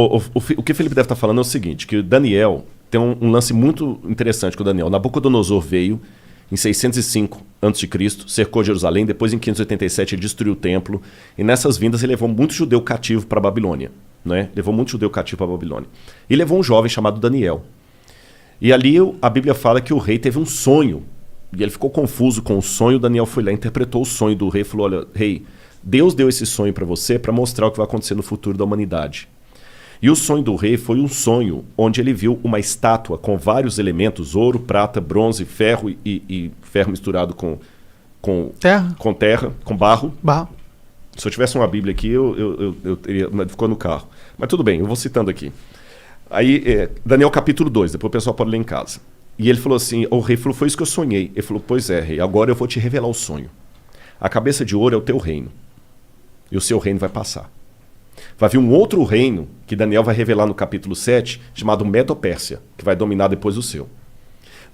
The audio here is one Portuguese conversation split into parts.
O que o Felipe deve estar falando é o seguinte, que o Daniel tem um lance muito interessante com o Daniel. Nabucodonosor veio em 605 a.C., cercou Jerusalém, depois em 587 ele destruiu o templo, e nessas vindas ele levou muito judeu cativo para a Babilônia. Né? Levou muito judeu cativo para a Babilônia. E levou um jovem chamado Daniel. E ali a Bíblia fala que o rei teve um sonho, e ele ficou confuso com o sonho. Daniel foi lá, interpretou o sonho do rei e falou: olha, rei, Deus deu esse sonho para você para mostrar o que vai acontecer no futuro da humanidade. E o sonho do rei foi um sonho onde ele viu uma estátua com vários elementos, ouro, prata, bronze, ferro e ferro misturado com terra, com barro. Se eu tivesse uma Bíblia aqui, eu teria, mas ficou no carro. Mas tudo bem, eu vou citando aqui. Aí, Daniel capítulo 2, depois o pessoal pode ler em casa. E ele falou assim, o rei falou, foi isso que eu sonhei. Ele falou, pois é, rei, agora eu vou te revelar o sonho. A cabeça de ouro é o teu reino. E o seu reino vai passar. Vai vir um outro reino, que Daniel vai revelar no capítulo 7, chamado Medo-Pérsia, que vai dominar depois o seu.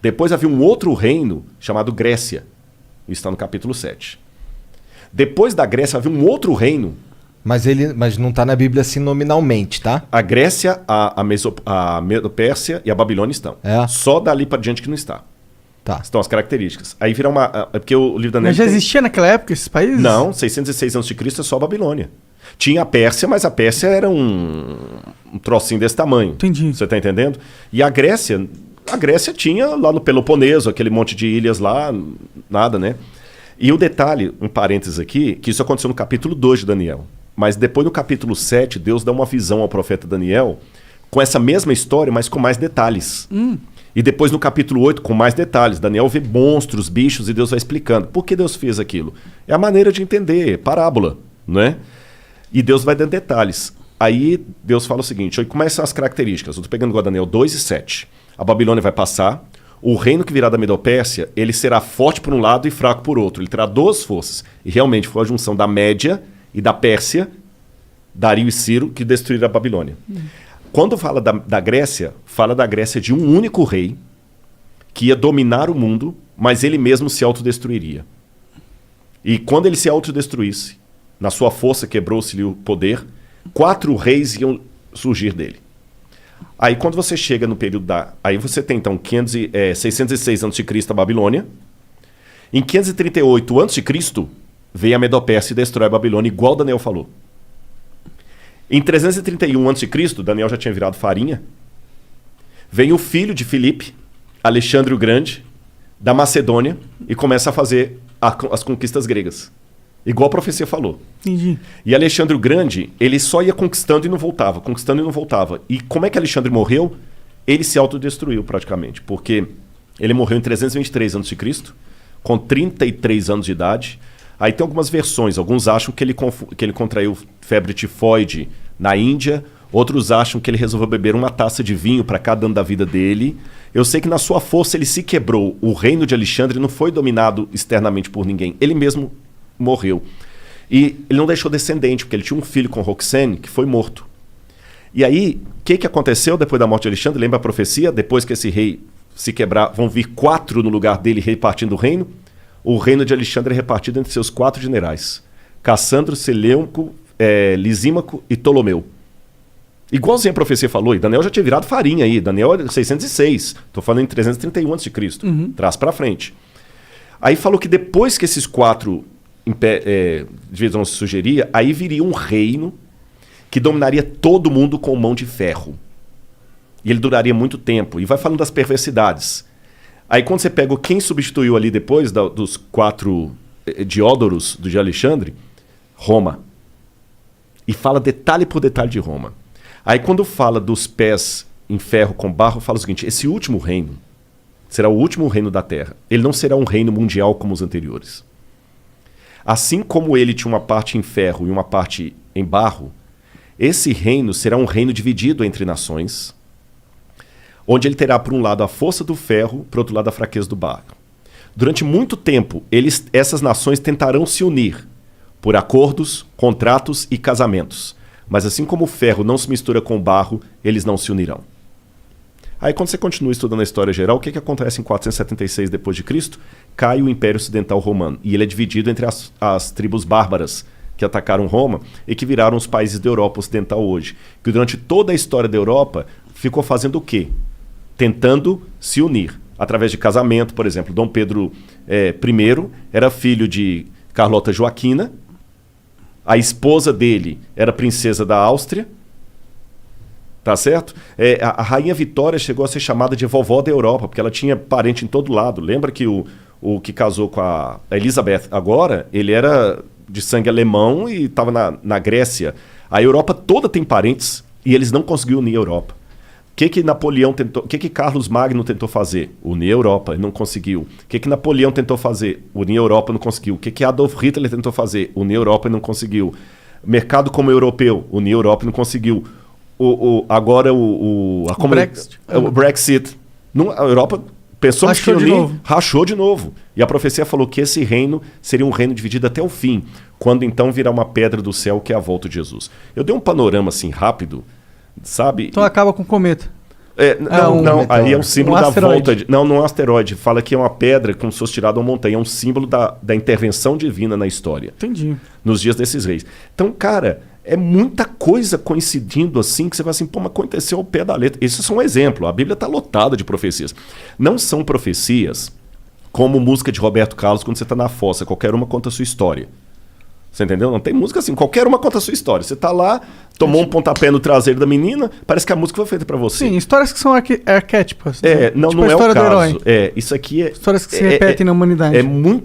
Depois vai vir um outro reino, chamado Grécia. Isso está no capítulo 7. Depois da Grécia vai vir um outro reino. Mas não está na Bíblia assim nominalmente, tá? A Grécia, a Medo-Pérsia e a Babilônia estão. Só dali para diante que não está. Tá. Estão as características. Aí vira uma... É porque o livro da Daniel... Mas já existia naquela época esses países? Não, 606 a.C. é só a Babilônia. Tinha a Pérsia, mas a Pérsia era um trocinho desse tamanho. Entendi. Você está entendendo? E a Grécia tinha lá no Peloponeso, aquele monte de ilhas lá, nada, né? E o detalhe, um parênteses aqui, que isso aconteceu no capítulo 2 de Daniel. Mas depois no capítulo 7, Deus dá uma visão ao profeta Daniel com essa mesma história, mas com mais detalhes. E depois no capítulo 8, com mais detalhes. Daniel vê monstros, bichos, e Deus vai explicando. Por que Deus fez aquilo? É a maneira de entender, parábola, não é? E Deus vai dando detalhes. Aí Deus fala o seguinte, como são as características? Eu estou pegando igual Daniel 2 e 7. A Babilônia vai passar, o reino que virá da Medo-Pérsia, ele será forte por um lado e fraco por outro. Ele terá duas forças. E realmente foi a junção da Média e da Pérsia, Dario e Ciro, que destruíram a Babilônia. Quando fala da Grécia, fala da Grécia de um único rei que ia dominar o mundo, mas ele mesmo se autodestruiria. E quando ele se autodestruísse, na sua força quebrou-se-lhe o poder, 4 reis iam surgir dele. Aí quando você chega no período aí você tem então 606 a.C. a Babilônia. Em 538 a.C. veio a Medo-Pérsia e destrói a Babilônia, igual Daniel falou. Em 331 a.C., Daniel já tinha virado farinha, vem o filho de Filipe, Alexandre o Grande, da Macedônia, e começa a fazer as conquistas gregas. Igual a profecia falou. Entendi. E Alexandre o Grande, ele só ia conquistando e não voltava, conquistando e não voltava. E como é que Alexandre morreu? Ele se autodestruiu praticamente, porque ele morreu em 323 a.C., com 33 anos de idade. Aí tem algumas versões, alguns acham que ele contraiu febre tifoide na Índia, outros acham que ele resolveu beber uma taça de vinho para cada ano da vida dele. Eu sei que na sua força ele se quebrou. O reino de Alexandre não foi dominado externamente por ninguém, ele mesmo morreu. E ele não deixou descendente, porque ele tinha um filho com Roxane que foi morto. E aí, o que aconteceu depois da morte de Alexandre? Lembra a profecia? Depois que esse rei se quebrar, vão vir 4 no lugar dele repartindo o reino. O reino de Alexandre é repartido entre seus 4 generais. Cassandro, Seleuco, Lisímaco e Ptolomeu. Igualzinho a profecia falou, e Daniel já tinha virado farinha aí. Daniel é 606. Estou falando em 331 a.C. Traz para frente. Aí falou que depois que esses 4 divisões se sugeria, aí viria um reino que dominaria todo mundo com mão de ferro. E ele duraria muito tempo. E vai falando das perversidades. Aí quando você pega quem substituiu ali depois dos 4 Diódoros de Alexandre, Roma. E fala detalhe por detalhe de Roma. Aí quando fala dos pés em ferro com barro, fala o seguinte, esse último reino será o último reino da Terra. Ele não será um reino mundial como os anteriores. Assim como ele tinha uma parte em ferro e uma parte em barro, esse reino será um reino dividido entre nações, onde ele terá, por um lado, a força do ferro, por outro lado, a fraqueza do barro. Durante muito tempo, essas nações tentarão se unir por acordos, contratos e casamentos. Mas assim como o ferro não se mistura com o barro, eles não se unirão. Aí quando você continua estudando a história geral, o que acontece em 476 d.C.? Cai o Império Ocidental Romano, e ele é dividido entre as tribos bárbaras, que atacaram Roma e que viraram os países da Europa Ocidental hoje. Que durante toda a história da Europa ficou fazendo o quê? Tentando se unir. Através de casamento, por exemplo. Dom Pedro I era filho de Carlota Joaquina. A esposa dele era princesa da Áustria. Tá certo? A Rainha Vitória chegou a ser chamada de vovó da Europa, porque ela tinha parente em todo lado. Lembra que o que casou com a Elizabeth agora, ele era de sangue alemão e estava na Grécia. A Europa toda tem parentes e eles não conseguiram unir a Europa. O que Napoleão tentou? O que Carlos Magno tentou fazer? Unir a Europa, não conseguiu. O que Napoleão tentou fazer? Unir a Europa, não conseguiu. O que Adolf Hitler tentou fazer? Unir a Europa e não conseguiu. Mercado como europeu, unir a Europa e não conseguiu. Agora o Brexit. A Europa pensou que unir, rachou de novo. E a profecia falou que esse reino seria um reino dividido até o fim, quando então virá uma pedra do céu que é a volta de Jesus. Eu dei um panorama assim rápido, sabe? Então acaba com o cometa. Não, aí é um símbolo da asteroide. volta. Não é um asteroide. Fala que é uma pedra como se fosse tirada uma montanha. É um símbolo da intervenção divina na história. Entendi. Nos dias desses reis. Então, cara, é muita coisa coincidindo assim que você vai assim, pô, mas aconteceu ao pé da letra. Esse é só um exemplo. A Bíblia está lotada de profecias. Não são profecias como música de Roberto Carlos quando você está na fossa. Qualquer uma conta a sua história. Você entendeu? Não tem música assim. Qualquer uma conta a sua história. Você tá lá, tomou um pontapé no traseiro da menina, parece que a música foi feita pra você. Sim, histórias que são arquéticas. Não, tipo não a é o história do caso. herói. Isso aqui é... Histórias que se repetem na humanidade. É muito